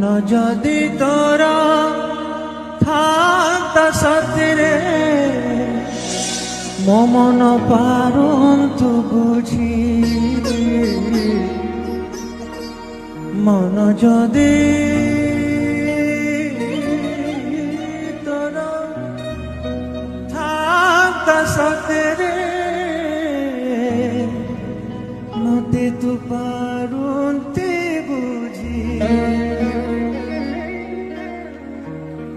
মন যদি তোরা থাকতা সতরে মো মন পারন্তু বুঝি মন যদি তোরা থাকতা সতরে মতে তু পারন্তি বুঝি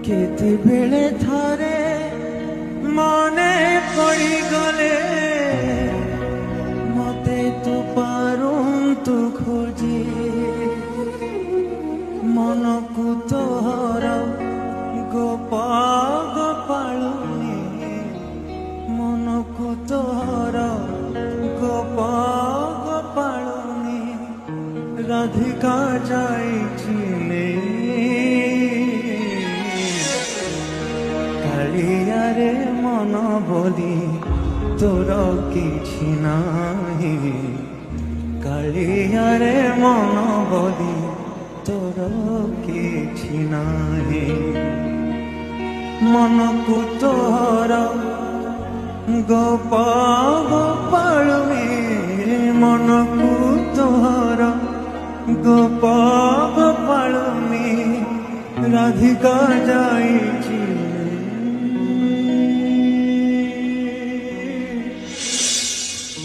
কেতেবেলে থরে মনে পড়ি গলে মতে তু পারন্তু খোঁজি মনকু তোর গোপালুনি মনকু তোর গোপালুনি রাধিকা যাইছি কালিয়ারে মন বলি তোর কিছু নাহি কালিয়ারে মন বলি তোর কিছু নাহি মনকু তোর গোপালুনি মনকু তোর গোপালুনি রাধিকা যাইছি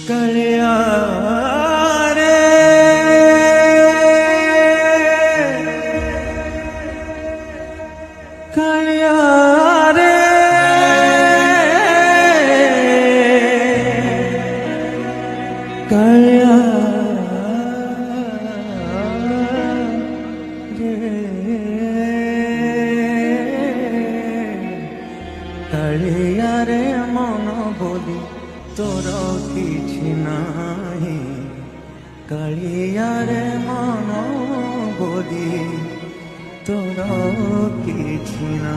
কালিয়া রে কালিয়া রে কালিয়া কালিয়ারে মন বলি তোর কিছু নাহি কালিয়ারে মন বলি তোর কিছু না।